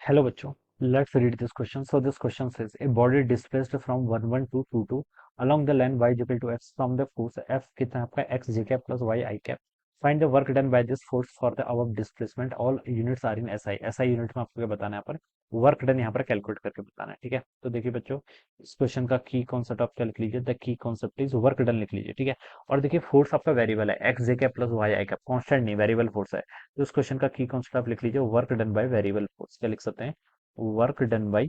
Hello बच्चों, let's read this question. So this question says a body displaced from 1 1 to 2 2 along the line y is equal to x from the force F कितना है आपका x j cap plus y I cap. Find the work done by this force for the above displacement. All units are in SI. SI unit में आपको क्या बताना है यहाँ पर वर्क डन यहाँ पर कैलकुलेट करके बताना है। ठीक है, तो देखिए बच्चों, इस क्वेश्चन का की कॉन्सेप्ट आप क्या लिख लीजिए, the key concept is work done लिख लीजिए। ठीक है, और देखिए फोर्स आपका वेरिएबल है, एक्स जे कैप प्लस वाई आई कैप, कॉन्स्टेंट नहीं, वेरिएबल फोर्स है। तो इस क्वेश्चन का की कॉन्सेप्ट आप लिख लीजिए, work done by variable force. क्या लिख सकते हैं, work done by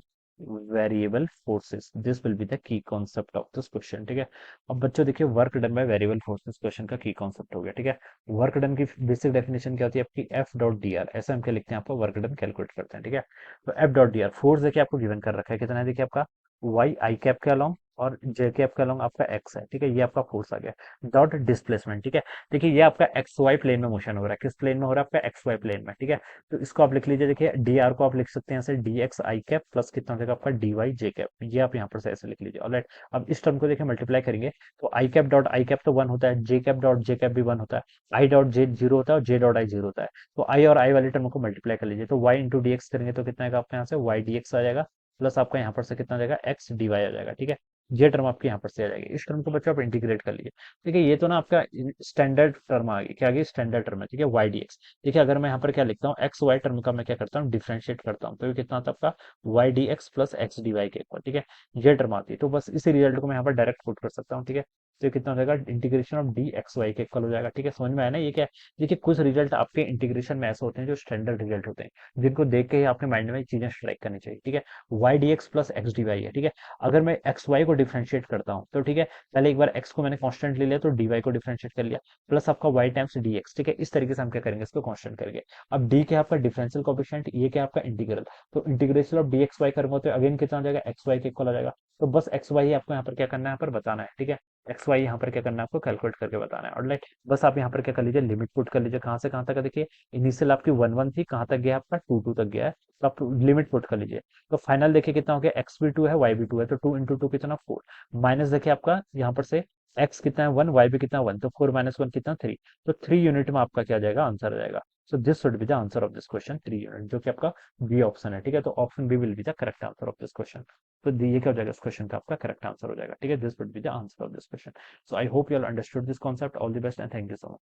variable forces, this will be the key concept of this question। ठीक है, अब बच्चों देखिए work done by variable forces question का की कॉन्सेप्ट हो गया। ठीक है, वर्क डन की बेसिक डेफिनेशन क्या होती है आपकी, एफ डॉट डी आर, ऐसा हम क्या लिखते हैं, आपको वर्क डन कैलकुलेट करते हैं। ठीक है, तो F dot D R force देखिए आपको गिवन कर रखा है, कितना है देखिए आपका वाई आई कैप के अलोंग और जे कैप के अलोंग आपका एक्स है। ठीक है, ये आपका फोर्स आ गया। डॉट डिस्प्लेसमेंट, ठीक है, देखिए ये आपका एक्स वाई प्लेन में मोशन हो रहा है, किस प्लेन में हो रहा है आपका एक्स वाई प्लेन में। ठीक है, तो इसको आप लिख लीजिए, देखिए डी आर को आप लिख सकते हैं ऐसे डी एक्स आई कैप प्लस कितना हो जाएगा आपका डी वाई जे कैप, ये आप यहाँ पर से ऐसे लिख लीजिए। ऑलराइट, अब इस टर्म को देखिए मल्टीप्लाई करेंगे तो आई कैप डॉट आई कैप तो वन होता है, जे कैप डॉट जे कैप भी वन होता है, आई डॉट जे जीरो होता है और जे डॉट आई जीरो होता है। तो आई और आई वाले टर्म को मल्टीप्लाई कर लीजिए, तो वाई इंटू डी एक्स करेंगे तो कितना आएगा आपका यहाँ से वाई डी एक्स आ जाएगा, प्लस आपका यहाँ पर से कितना आ जाएगा एक्स डी वाई आ जाएगा। ठीक है, ये टर्म आपके यहाँ पर से आ जाएगी। इस टर्म को बच्चों आप इंटीग्रेट कर लीजिए। ठीक है, ये तो ना आपका स्टैंडर्ड टर्म आ गई, क्या आ गई स्टैंडर्ड टर्म है। ठीक है, वाई डी एक्स। देखिए अगर मैं यहाँ पर क्या लिखता हूँ, एक्स वाई टर्म का मैं क्या करता हूँ, डिफरेंशिएट करता हूँ, तो ये कितना आता है आपका y d x plus x d y के इक्वल। ठीक है, ये टर्म आती है, तो बस इसी रिजल्ट को मैं यहाँ पर डायरेक्ट पुट कर सकता हूँ। ठीक है, तो ये कितना हो जाएगा, integration of d x y के इक्वल हो जाएगा। ठीक है, समझ में आया ना ये क्या है। देखिए कुछ रिजल्ट आपके इंटीग्रेशन में ऐसे होते हैं जो स्टैंडर्ड रिजल्ट होते हैं, जिनको देख के ही आपके माइंड में चीजें स्ट्राइक करनी चाहिए। ठीक है, y d x plus x d y है। ठीक है, अगर मैं एक्स वाई को डिफरेंशिएट करता हूँ तो ठीक है, पहले एक बार एक्स को मैंने कांस्टेंट ले लिया तो डी वाई को डिफरेंशिएट कर लिया, प्लस आपका वाई टाइम्स डी एक्स। ठीक है, इस तरीके से हम क्या करेंगे, इसको कांस्टेंट करेंगे। अब डी क्या है आपका डिफरेंशियल कोएफिशिएंट, ये क्या है आपका इंटीग्रल, तो integration of d x y करूंगा तो अगेन कितना हो जाएगा, एक्स वाई के इक्वल आ जाएगा। तो बस एक्स वाई आपको यहाँ पर क्या करना है, यहाँ पर बताना है। ठीक है, एक्स वाई यहाँ पर क्या करना है, आपको कैलकुलेट करके बताना है। और लाइक बस आप यहाँ पर क्या कर लीजिए, लिमिट पुट कर लीजिए, कहाँ से कहाँ तक है। देखिए इनिशियल आपकी वन वन थी, कहाँ तक गया आपका टू टू तक गया है, तो आप लिमिट पुट कर लीजिए। तो फाइनल देखिए कितना हो गया, एक्स भी टू है वाई भी टू है, तो टू इंटू टू कितना फोर, माइनस देखिए आपका यहाँ पर से एक्स कितना है वन, वाई भी कितना वन, तो फोर माइनस वन कितना थ्री, तो थ्री यूनिट में आपका क्या आ जाएगा, आंसर आ जाएगा। So this should be the answer of this question, three unit, जो कि आपका बी ऑप्शन है। ठीक है, तो option B will be the correct answer of this question. तो ये क्या हो जाएगा, इस क्वेश्चन का आपका करेक्ट आंसर हो जाएगा। ठीक है, this would be the answer of this question. So I hope you all understood this concept. All the best and thank you so much.